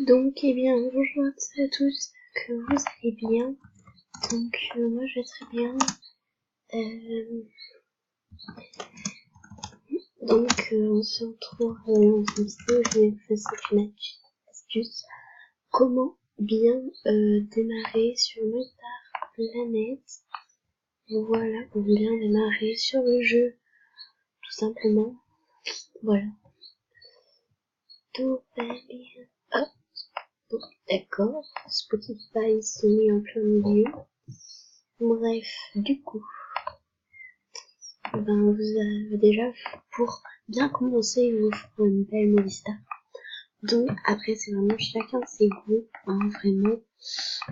Donc, eh bien, bonjour à tous, que vous allez bien. Donc, moi je vais très bien. On se retrouve dans une vidéo. Je vais vous faire une astuce. Comment bien démarrer sur Star Planet. Voilà, pour bien démarrer sur le jeu, tout simplement. Voilà. Tout va bien. Ah, bon, d'accord. Spotify s'est mis en plein milieu. Bref, du coup, vous avez déjà, pour bien commencer, il vous faut une belle Movistar. Donc après, c'est vraiment chacun ses goûts, hein, vraiment.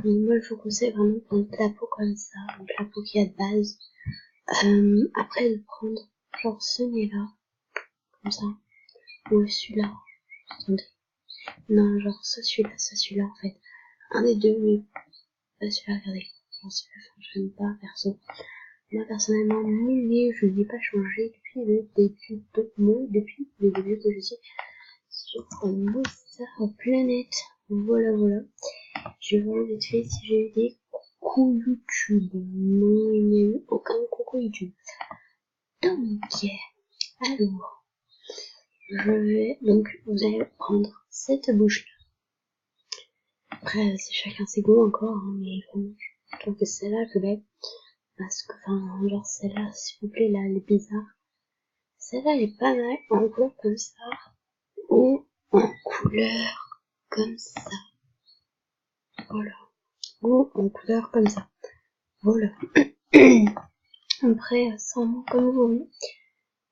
Donc moi, je vous conseille vraiment un clapot comme ça, un clapot qui a de base. Après, de prendre genre ce nez-là, comme ça, ou celui-là. Attendez. Non, genre celui-là en fait. Un des deux, mais pas celui-là, regardez. Genre celui-là, je n'aime pas, perso. Moi, personnellement, mon nez, je n'ai pas changé depuis le début que je suis sur Star Planet. Voilà. Je vais voir vite fait si j'ai eu des coucou YouTube. Non, il n'y a eu aucun coucou YouTube. Donc, alors, vous allez prendre cette bouche-là. Après, c'est chacun ses goûts encore, hein, mais vraiment, je trouve que celle-là, je vais. Parce que, genre celle-là, s'il vous plaît, là, elle est bizarre. Celle-là, elle est pas mal en couleur comme ça. Ou en couleur comme ça. Voilà. Ou en couleur comme ça. Voilà. Après, c'est vraiment comme vous voulez.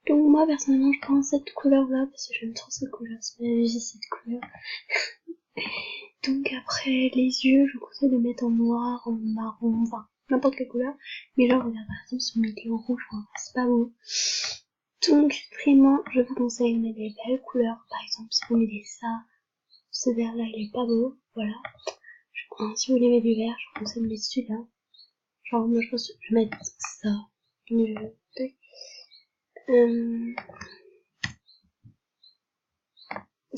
Donc moi, personnellement, je prends cette couleur-là, parce que j'aime trop cette couleur. C'est ma vie, cette couleur. Donc après, les yeux, je vous conseille de mettre en noir, en marron, enfin, n'importe quelle couleur. Mais genre, regarde, par exemple, si vous mettez en rouge, c'est pas beau. Donc, vraiment, je vous conseille de mettre des belles couleurs. Par exemple, si vous mettez ça, ce vert-là, il est pas beau, voilà. Si vous voulez mettre du vert, je vous conseille de mettre celui-là. Genre, moi, je vais mettre ça.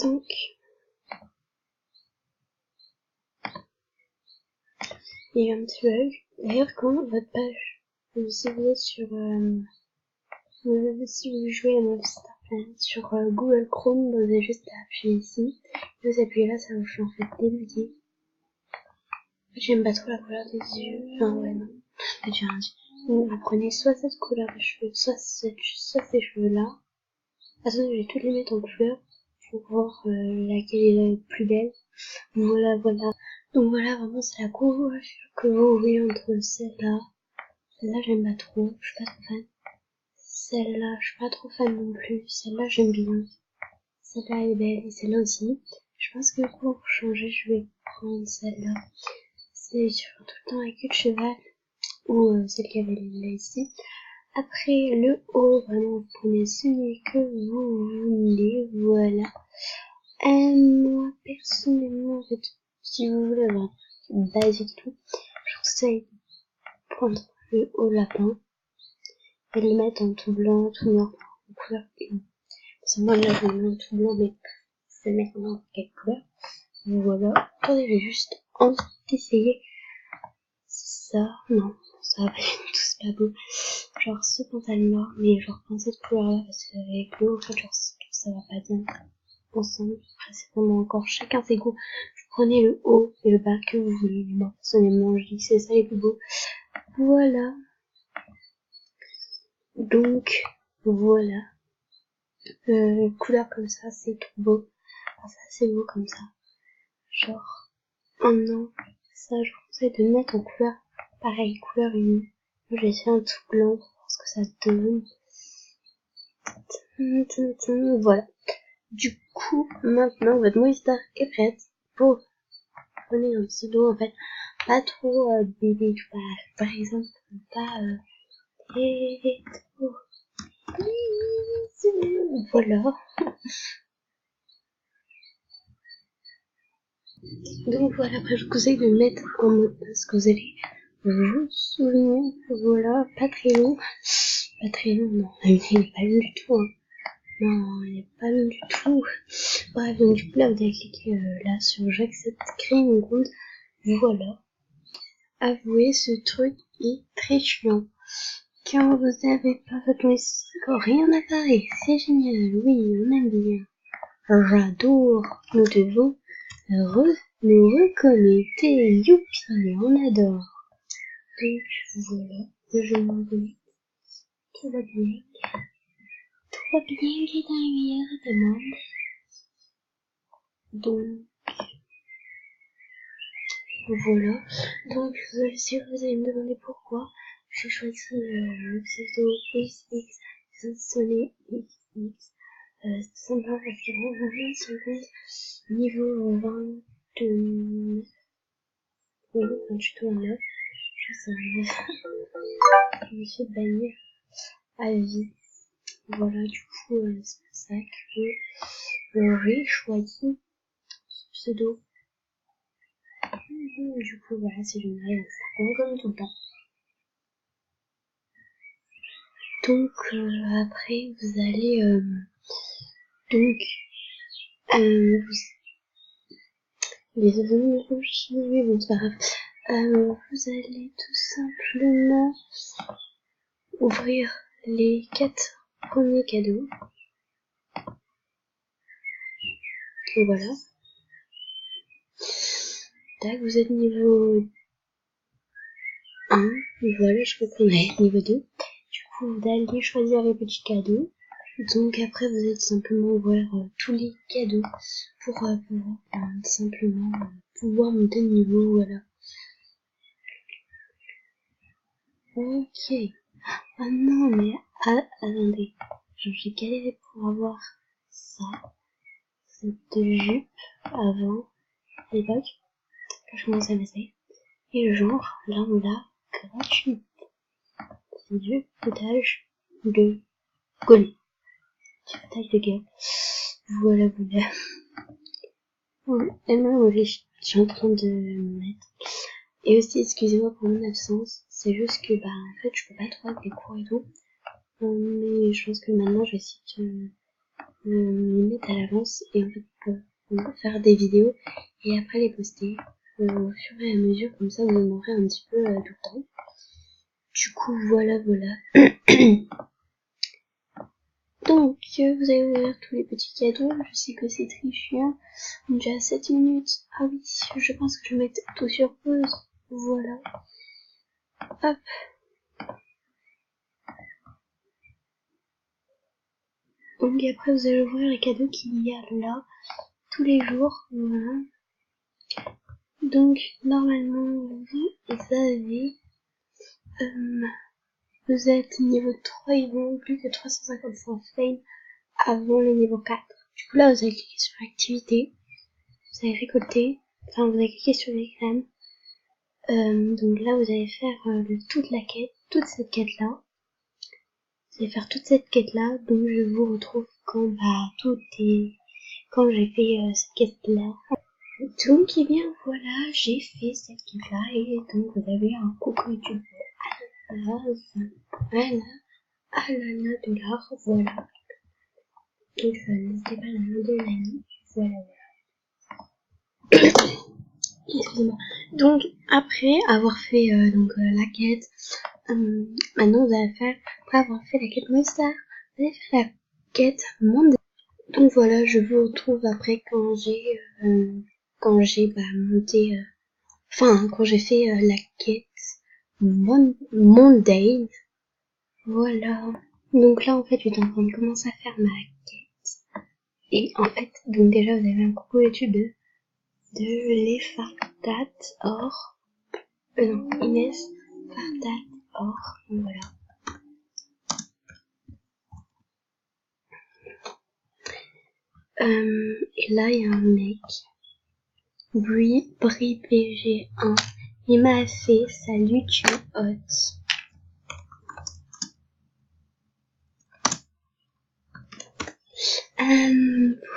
Donc, il y a un petit bug. D'ailleurs, quand votre page, si vous êtes sur, si vous jouez à Movistar Planet sur Google Chrome, vous avez juste à appuyer ici. Et vous appuyez là, ça vous fait en fait débugger. J'aime pas trop la couleur des yeux. Enfin, ouais, non. J'ai rien dit. Donc, vous prenez soit cette couleur de cheveux, soit ces cheveux-là. Attendez, je vais toutes les mettre en couleur pour voir laquelle est la plus belle. Voilà. Donc voilà, vraiment, c'est la couleur que vous voyez entre celle-là. Celle-là, j'aime pas trop. Je suis pas trop fan. Celle-là, je suis pas trop fan non plus. Celle-là, j'aime bien. Celle-là est belle et celle-là aussi. Je pense que pour changer, je vais prendre celle-là. C'est tout le temps avec le cheval. Ou celle qui avait là ici. Après, le haut, vraiment, vous prenez celui que vous voulez. Voilà. Moi, personnellement, en fait, si vous voulez avoir un basique tout, je vous conseille de prendre le haut lapin et le mettre en tout blanc, tout noir, en couleur une. C'est moi, là, je le mets en tout blanc, mais c'est maintenant quelle couleur. Voilà. Attendez, je vais juste essayer. C'est ça. Non, ça va pas du tout, c'est pas beau. Genre ce pantalon-là, mais genre prends cette couleur-là, parce qu'avec le haut, en fait, genre, ça va pas bien ensemble. Après, c'est vraiment encore chacun ses goûts. Vous prenez le haut et le bas que vous voulez. Moi, personnellement, je dis que c'est ça les plus beaux. Voilà. Donc, voilà. Couleur comme ça, c'est trop beau. Enfin, ça, c'est beau comme ça. Genre, non. Ça, je vous conseille de mettre en couleur, pareil, couleur unie. Moi, j'ai fait un tout blanc pour voir ce que ça donne. Voilà. Du coup, maintenant, votre Movistar est prête pour prenez un pseudo, en fait, pas trop bébé, par exemple, pas voilà. Donc voilà, après je vous conseille de mettre en mode passe que vous allez vous souvenir, voilà, pas très long, non, il est pas long du tout, hein. Non, il est pas long du tout. Bref, donc du coup là vous allez cliquer là sur j'accepte, créer mon compte. Voilà. Avouez, ce truc est très chiant. Quand vous avez pas votre message, rien n'apparaît. C'est génial, oui, on aime bien. J'adore. Nous devons nous reconnecter. Youpi, on adore. Donc voilà, je m'en vais. Tout va bien. Tout va bien, les dernières demandes. Donc voilà. Donc si vous allez me demander pourquoi, j'ai choisi le pseudo XX sonné XX. C'est simplement parce que vraiment son compte niveau 29. Oui, un tuto en 9. Je sais pas. Je me suis bannir à vie. Voilà, du coup, c'est pour ça que j'ai choisi ce pseudo. Du coup, voilà, c'est génial, ça comme tout le temps. Donc, après, vous allez, les oui, bon, c'est pas grave. Vous allez tout simplement ouvrir les 4 premiers cadeaux. Donc voilà. Tac, vous êtes niveau 1. Voilà, je crois qu'on est niveau 2. Du coup, vous allez choisir les petits cadeaux. Donc après, vous allez simplement ouvrir tous les cadeaux pour simplement pouvoir monter de niveau, voilà. Ok. Ah non, mais attendez. J'ai galéré pour avoir ça. Cette jupe avant, à l'époque, quand je commençais à m'essayer. Et genre, là on l'a gratuit. C'est du foutage de gueule. Du foutage de gueule. Voilà, voilà. Et moi, je suis en train de me mettre. Et aussi, excusez-moi pour mon absence. C'est juste que, en fait, je peux pas trop avec les cours et tout. Mais je pense que maintenant, je vais essayer de me mettre à l'avance et en fait, faire des vidéos et après les poster au fur et à mesure. Comme ça, vous en aurez un petit peu tout le temps. Du coup, voilà. Donc, vous allez ouvrir tous les petits cadeaux. Je sais que c'est très chiant. On est déjà à 7 minutes. Ah oui, je pense que je vais mettre tout sur pause. Voilà. Hop. Donc après, vous allez ouvrir les cadeaux qu'il y a là, tous les jours. Voilà. Donc, normalement, vous êtes niveau 3, ils vont plus que 355 fame avant le niveau 4. Du coup, là, vous allez cliquer sur activité. Vous allez récolter. Enfin, vous allez cliquer sur l'écran. Donc là, vous allez faire toute la quête, toute cette quête-là. Vous allez faire toute cette quête-là, donc je vous retrouve quand quand j'ai fait cette quête-là. Donc, eh bien, voilà, j'ai fait cette quête-là, et donc vous avez un coucou YouTube à la $, voilà. Donc, n'hésitez pas à la demander une amie, voilà. Excusez-moi. Donc, après avoir fait la quête, maintenant vous allez faire, après avoir fait la quête Monster, vous allez faire la quête mondiale. Donc voilà, je vous retrouve après quand j'ai monté, quand j'ai fait la quête mondaine. Voilà. Donc là en fait j'étais en train de commencer à faire ma quête. Et en fait, donc déjà vous avez un coucou YouTube de les Fardat Or. Non, Inès Fardat Or. Voilà. Et là il y a un mec. Bri PG1. Il m'a fait salut tu hot.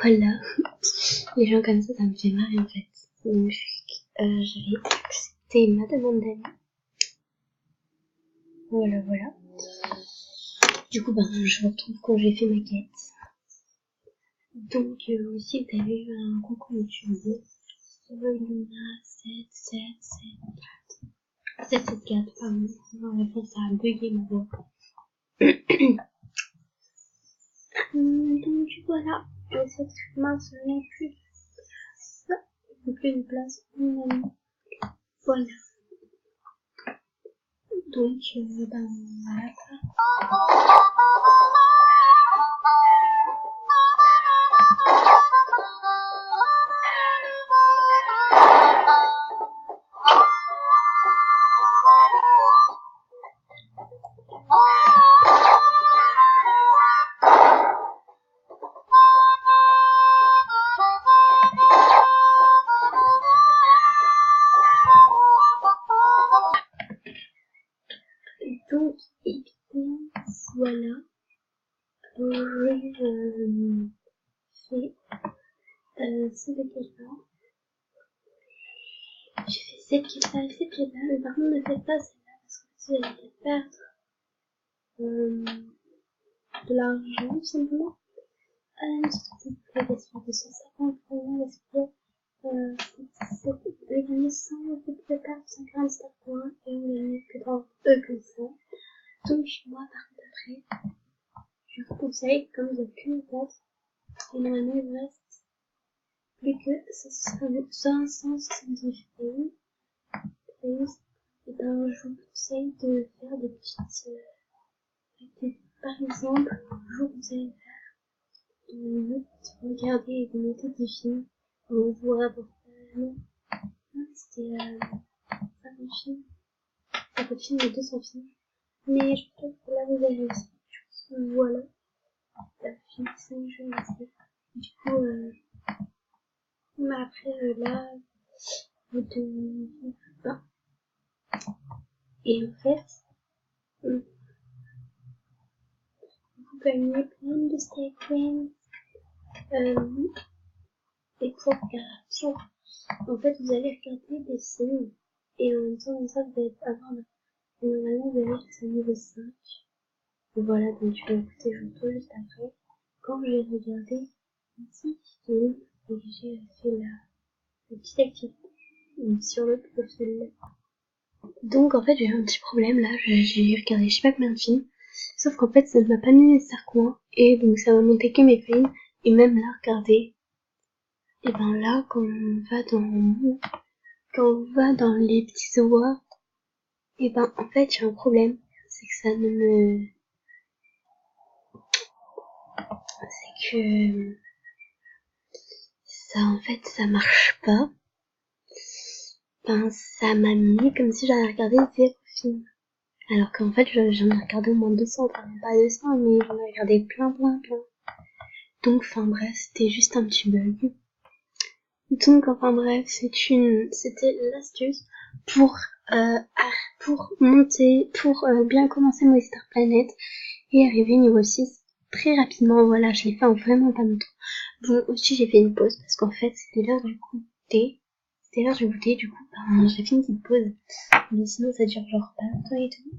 Voilà. Les gens comme ça me fait marrer en fait. Donc, je vais accepter ma demande d'amis. Voilà. Du coup, je vous retrouve quand j'ai fait ma quête. Donc aussi vous avez un concours YouTube. Luna 774, pardon. En réponse, ça a bugué ma voix. Donc voilà, cette masse n'est plus de place. Il n'y a plus de place. Voilà. Donc voilà. Donc, et bien, voilà. J'ai fait ce quête-là. J'ai fait cette quête-là et cette quête-là. Mais par contre, ne faites pas celle-là parce que vous allez perdre de l'argent, tout simplement. Surtout que les questions de 150 euros, parce que c'est gagné 100 euros, vous pouvez perdre 50 star points et on gagne que dans eux comme ça. Donc, moi, par contre, après, je vous conseille, comme vous n'avez qu'une date, et normalement, il vous reste plus que ça sera 570 frames, et ben, je vous conseille de faire des petites activités. Par exemple, je vous conseille de regarder et de noter des films. On vous rapporte non, c'était 50 films. 50 films et 200 films. Mais je trouve que là, vous avez aussi. Voilà. Ça fait 5 jeux ici. Du coup, mais après, là, vous devez pas. Et en fait, vous gagnez plein de stake coins. Et pour, en fait, vous allez regarder des scènes. Et en même temps, comme ça, vous allez avoir, normalement, vous allez être au niveau 5. Voilà, donc je vais écouter Joto juste après. Quand j'ai regardé un petit film, et j'ai fait la petite activité sur le profil. Donc en fait j'ai eu un petit problème là, j'ai regardé je sais pas combien de films, sauf qu'en fait ça ne m'a pas mis les cercoins, et donc ça m'a monté que mes films, et même là regardez, et ben là quand on va dans les petits awards, et ben en fait j'ai un problème, c'est que ça ne me... c'est que ça en fait ça marche pas. Ben ça m'a mis comme si j'avais regardé 0 films. Alors qu'en fait j'en ai regardé au moins 200, enfin pas 200 mais j'en ai regardé plein. Donc enfin bref, c'était juste un petit bug. Donc enfin bref, c'était l'astuce pour monter, pour bien commencer Movistar Star Planet et arriver niveau 6 très rapidement. Voilà, je l'ai fait en vraiment pas longtemps. Bon, aussi j'ai fait une pause parce qu'en fait c'était l'heure du goûter. Du coup, j'ai fait une petite pause. Mais sinon ça dure genre pas longtemps et tout.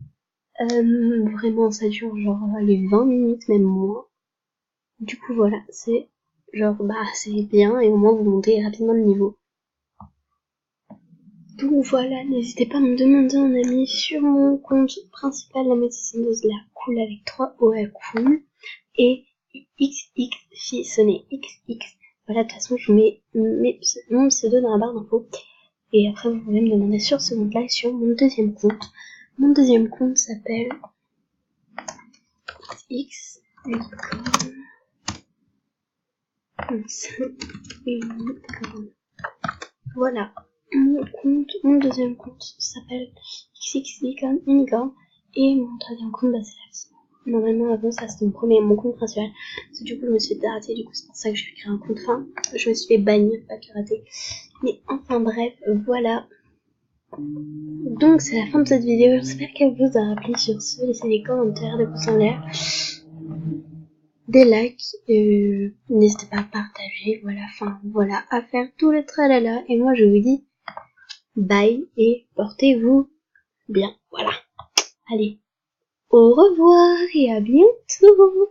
Vraiment ça dure genre les 20 minutes, même moins. Du coup voilà, c'est genre c'est bien et au moins vous montez rapidement de niveau. Donc voilà, n'hésitez pas à me demander un ami sur mon compte principal, la médecine de la cool avec 3 O à cool et XX sonné XX. Voilà, de toute façon je vous mets mon pseudo dans la barre d'infos et après vous pouvez me demander sur ce compte là et sur mon deuxième compte. Mon deuxième compte s'appelle X voilà. Mon deuxième compte s'appelle XXLicorne Unicorn et mon troisième compte c'est la-ci. Normalement avant ça c'était mon compte principal. Du coup je me suis fait rater, du coup c'est pour ça que j'ai créé un compte fin. Je me suis fait bannir, pas pirater. Mais enfin bref, voilà. Donc c'est la fin de cette vidéo, j'espère qu'elle vous a rappelé. Sur ce, laissez des commentaires, des pouces en l'air, des likes, n'hésitez pas à partager, voilà, à faire tout le tralala. Et moi je vous dis bye et portez-vous bien, voilà. Allez, au revoir et à bientôt.